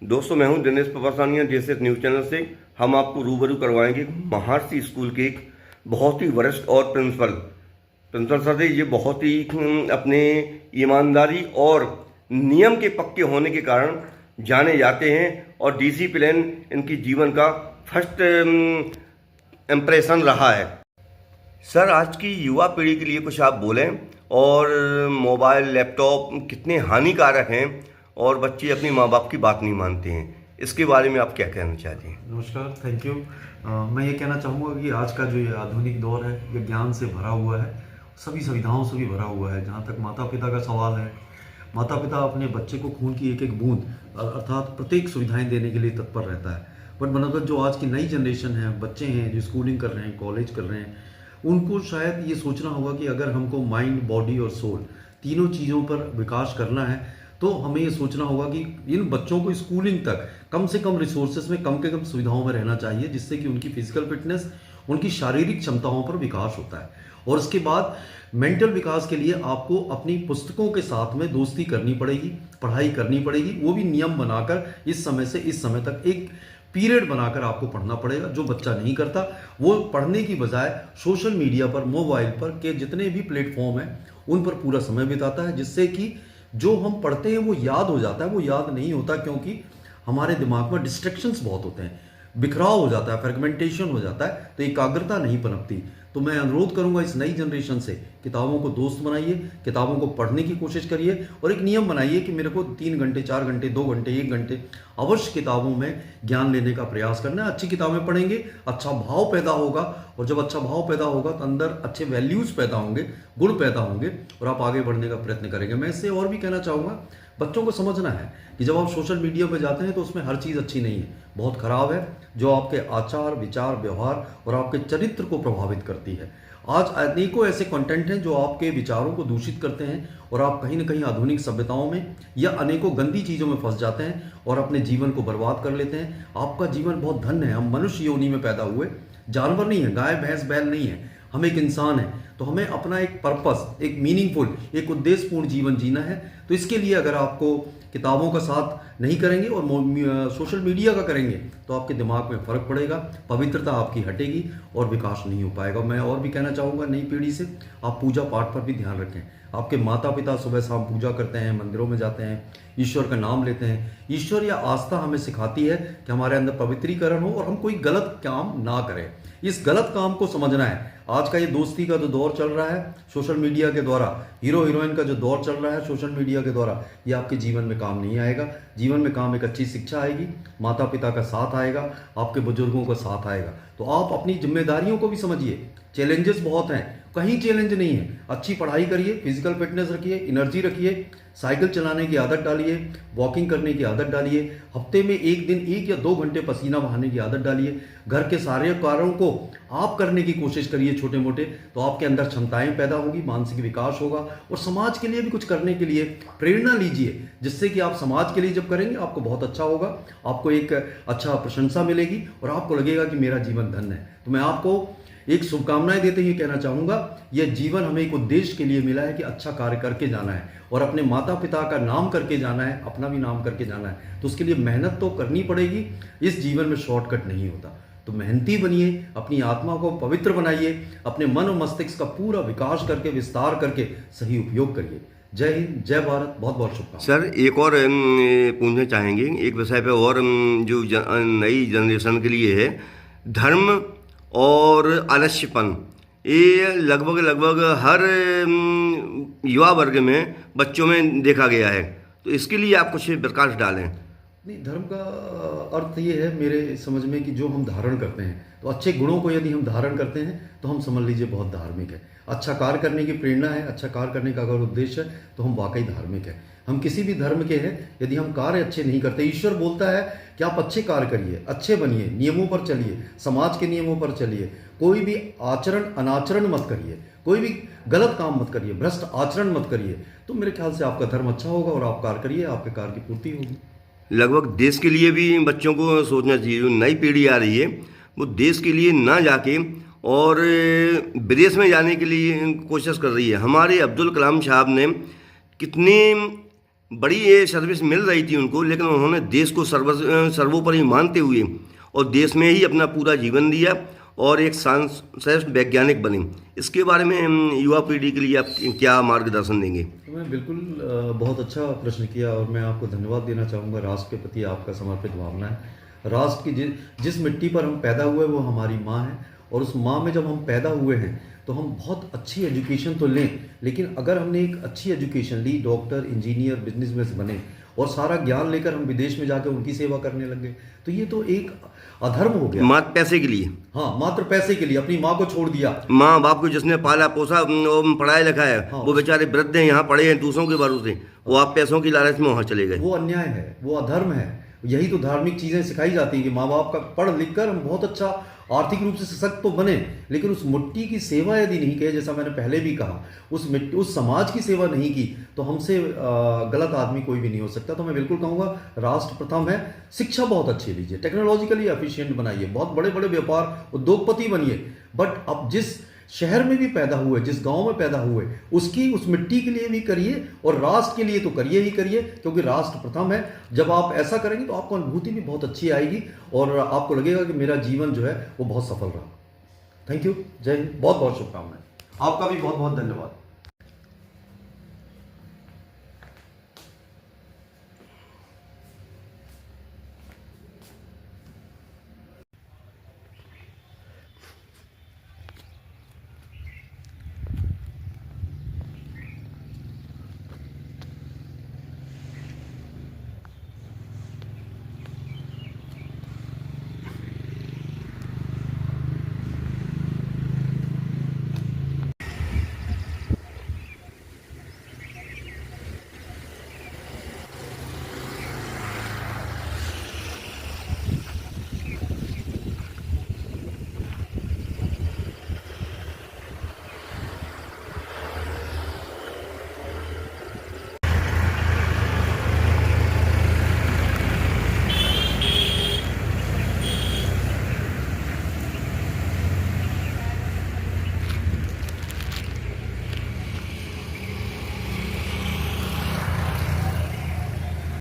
दोस्तों, मैं हूं दिनेश पवारसानिया जेएसएस न्यूज़ चैनल से। हम आपको रूबरू करवाएंगे महर्षि स्कूल के एक बहुत ही वरिष्ठ और प्रिंसिपल सर थे। ये बहुत ही अपने ईमानदारी और नियम के पक्के होने के कारण जाने जाते हैं और डिसिप्लिन इनकी जीवन का फर्स्ट इम्प्रेशन रहा है। सर, आज की युवा पीढ़ी के लिए कुछ आप बोलें, और मोबाइल लैपटॉप कितने हानिकारक हैं और बच्चे अपनी माँ बाप की बात नहीं मानते हैं, इसके बारे में आप क्या कहना चाहते हैं? नमस्कार, थैंक यू। मैं ये कहना चाहूँगा कि आज का जो ये आधुनिक दौर है ये ज्ञान से भरा हुआ है, सभी सुविधाओं से भी भरा हुआ है। जहाँ तक माता पिता का सवाल है, माता पिता अपने बच्चे को खून की एक एक बूंद अर्थात प्रत्येक सुविधाएं देने के लिए तत्पर रहता है। बट मतलब जो आज की नई जनरेशन है, बच्चे हैं जो स्कूलिंग कर रहे हैं, कॉलेज कर रहे हैं, उनको शायद ये सोचना होगा कि अगर हमको माइंड, बॉडी और सोल तीनों चीज़ों पर विकास करना है तो हमें ये सोचना होगा कि इन बच्चों को स्कूलिंग तक कम से कम रिसोर्सेज में, कम से कम सुविधाओं में रहना चाहिए, जिससे कि उनकी फिजिकल फिटनेस, उनकी शारीरिक क्षमताओं पर विकास होता है। और उसके बाद मेंटल विकास के लिए आपको अपनी पुस्तकों के साथ में दोस्ती करनी पड़ेगी, पढ़ाई करनी पड़ेगी, वो भी नियम बनाकर इस समय से इस समय तक एक पीरियड बनाकर आपको पढ़ना पड़ेगा। जो बच्चा नहीं करता वो पढ़ने की बजाय सोशल मीडिया पर, मोबाइल पर के जितने भी प्लेटफॉर्म हैं उन पर पूरा समय बिताता है, जिससे कि जो हम पढ़ते हैं वो याद हो जाता है, वो याद नहीं होता, क्योंकि हमारे दिमाग में डिस्ट्रैक्शंस बहुत होते हैं, बिखराव हो जाता है, फ्रेगमेंटेशन हो जाता है, तो एकाग्रता नहीं पनपती। तो मैं अनुरोध करूंगा इस नई जनरेशन से, किताबों को दोस्त बनाइए, किताबों को पढ़ने की कोशिश करिए और एक नियम बनाइए कि मेरे को 3 घंटे, 4 घंटे, 2 घंटे, 1 घंटे अवश्य किताबों में ज्ञान लेने का प्रयास करना है। अच्छी किताबें पढ़ेंगे, अच्छा भाव पैदा होगा, और जब अच्छा भाव पैदा होगा तो अंदर अच्छे वैल्यूज पैदा होंगे, गुण पैदा होंगे और आप आगे बढ़ने का प्रयत्न करेंगे। मैं इससे और भी कहना चाहूँगा, बच्चों को समझना है कि जब आप सोशल मीडिया पर जाते हैं तो उसमें हर चीज़ अच्छी नहीं है, बहुत खराब है, जो आपके आचार, विचार, व्यवहार और आपके चरित्र को प्रभावित करती है। आज अनेकों ऐसे कंटेंट हैं जो आपके विचारों को दूषित करते हैं और आप कहीं ना कहीं आधुनिक सभ्यताओं में या अनेकों गंदी चीज़ों में फंस जाते हैं और अपने जीवन को बर्बाद कर लेते हैं। आपका जीवन बहुत धन्य है, हम मनुष्य योनि में पैदा हुए, जानवर नहीं है, गाय भैंस बैल नहीं है, हम एक इंसान है। तो हमें अपना एक पर्पस, एक मीनिंगफुल, एक उद्देश्यपूर्ण जीवन जीना है। तो इसके लिए अगर आपको किताबों का साथ नहीं करेंगे और सोशल मीडिया का करेंगे तो आपके दिमाग में फ़र्क पड़ेगा, पवित्रता आपकी हटेगी और विकास नहीं हो पाएगा। मैं और भी कहना चाहूँगा नई पीढ़ी से, आप पूजा पाठ पर भी ध्यान रखें। आपके माता पिता सुबह शाम पूजा करते हैं, मंदिरों में जाते हैं, ईश्वर का नाम लेते हैं। ईश्वर या आस्था हमें सिखाती है कि हमारे अंदर पवित्रीकरण हो और हम कोई गलत काम ना करें। इस गलत काम को समझना है। आज का ये दोस्ती का जो दौर चल रहा है सोशल मीडिया के द्वारा, हीरो हीरोइन का जो दौर चल रहा है सोशल मीडिया के द्वारा, ये आपके जीवन में काम नहीं आएगा। जीवन में काम एक अच्छी शिक्षा आएगी, माता पिता का साथ आएगा, आपके बुजुर्गों का साथ आएगा। तो आप अपनी जिम्मेदारियों को भी समझिए। चैलेंजेस बहुत हैं, कहीं चैलेंज नहीं है। अच्छी पढ़ाई करिए, फिजिकल फिटनेस रखिए, एनर्जी रखिए, साइकिल चलाने की आदत डालिए, वॉकिंग करने की आदत डालिए, हफ्ते में एक दिन 1 या 2 घंटे पसीना बहाने की आदत डालिए। घर के सारे कार्यों को आप करने की कोशिश करिए छोटे मोटे, तो आपके अंदर क्षमताएं पैदा होगी, मानसिक विकास होगा और समाज के लिए भी कुछ करने के लिए प्रेरणा लीजिए, जिससे कि आप समाज के लिए जब करेंगे आपको बहुत अच्छा होगा, आपको एक अच्छा प्रशंसा मिलेगी और आपको लगेगा कि मेरा जीवन धन्य है। तो मैं आपको एक शुभकामनाएं देते हुए कहना चाहूँगा, यह जीवन हमें एक उद्देश्य के लिए मिला है कि अच्छा कार्य करके जाना है और अपने माता पिता का नाम करके जाना है, अपना भी नाम करके जाना है। तो उसके लिए मेहनत तो करनी पड़ेगी, इस जीवन में शॉर्टकट नहीं होता। तो मेहनती बनिए, अपनी आत्मा को पवित्र बनाइए, अपने मन और मस्तिष्क का पूरा विकास करके, विस्तार करके सही उपयोग करिए। जय हिंद, जय भारत, बहुत बहुत शुभकामनाएं। सर, एक और पूछना चाहेंगे एक विषय पे और, जो नई जनरेशन के लिए है, धर्म और आलस्यपन, ये लगभग हर युवा वर्ग में, बच्चों में देखा गया है। तो इसके लिए आप कुछ प्रकाश डालें। नहीं, धर्म का अर्थ ये है मेरे समझ में कि जो हम धारण करते हैं, तो अच्छे गुणों को यदि हम धारण करते हैं तो हम समझ लीजिए बहुत धार्मिक है। अच्छा कार्य करने की प्रेरणा है, अच्छा कार्य करने का अगर उद्देश्य है तो हम वाकई धार्मिक है। हम किसी भी धर्म के हैं, यदि हम कार्य अच्छे नहीं करते, ईश्वर बोलता है कि आप अच्छे कार्य करिए, अच्छे बनिए, नियमों पर चलिए, समाज के नियमों पर चलिए, कोई भी आचरण अनाचरण मत करिए, कोई भी गलत काम मत करिए, भ्रष्ट आचरण मत करिए। तो मेरे ख्याल से आपका धर्म अच्छा होगा और आप कार्य करिए, आपके कार्य की पूर्ति होगी। लगभग देश के लिए भी बच्चों को सोचना चाहिए। जो नई पीढ़ी आ रही है वो देश के लिए ना जाके और विदेश में जाने के लिए कोशिश कर रही है। हमारे अब्दुल कलाम साहब ने कितने बड़ी ये सर्विस मिल रही थी उनको, लेकिन उन्होंने देश को सर्वोपरि मानते हुए और देश में ही अपना पूरा जीवन दिया और एक श्रेष्ठ वैज्ञानिक बने। इसके बारे में युवा पीढ़ी के लिए आप क्या मार्गदर्शन देंगे? तो मैं बिल्कुल बहुत अच्छा प्रश्न किया और मैं आपको धन्यवाद देना चाहूँगा। राष्ट्र के प्रति आपका समर्पित भावना है। राष्ट्र की जिस मिट्टी पर हम पैदा हुए वो हमारी माँ है, और उस माँ में जब हम पैदा हुए हैं तो हम बहुत अच्छी एजुकेशन तो लें, लेकिन अगर हमने एक अच्छी एजुकेशन ली, डॉक्टर, इंजीनियर, बिजनेसमैन बने और सारा ज्ञान लेकर हम विदेश में जाकर उनकी सेवा करने लगे, तो ये तो एक अधर्म हो गया। मात्र पैसे के लिए? हाँ, मात्र पैसे के लिए अपनी माँ को छोड़ दिया। माँ बाप को जिसने पाला पोसा, पढ़ाया लिखा है, हाँ, वो बेचारे वृद्ध हैं, यहाँ पढ़े हैं दूसरों के भरोसे, वो आप पैसों की लालच में वहाँ चले गए। वो अन्याय है, वो अधर्म है। यही तो धार्मिक चीज़ें सिखाई जाती हैं कि माँ बाप का पढ़ लिख कर हम बहुत अच्छा आर्थिक रूप से सशक्त तो बने, लेकिन उस मिट्टी की सेवा यदि नहीं की, जैसा मैंने पहले भी कहा, उस समाज की सेवा नहीं की, तो हमसे गलत आदमी कोई भी नहीं हो सकता। तो मैं बिल्कुल कहूँगा राष्ट्र प्रथम है। शिक्षा बहुत अच्छी लीजिए, टेक्नोलॉजिकली एफिशिएंट बनाइए, बहुत बड़े बड़े व्यापार उद्योगपति बनिए, बट अब जिस शहर में भी पैदा हुए, जिस गांव में पैदा हुए, उस मिट्टी के लिए भी करिए और राष्ट्र के लिए तो करिए ही करिए, क्योंकि राष्ट्र प्रथम है। जब आप ऐसा करेंगे तो आपको अनुभूति भी बहुत अच्छी आएगी और आपको लगेगा कि मेरा जीवन जो है वो बहुत सफल रहा। थैंक यू, जय हिंद, बहुत बहुत शुभकामनाएं। आपका भी बहुत बहुत धन्यवाद।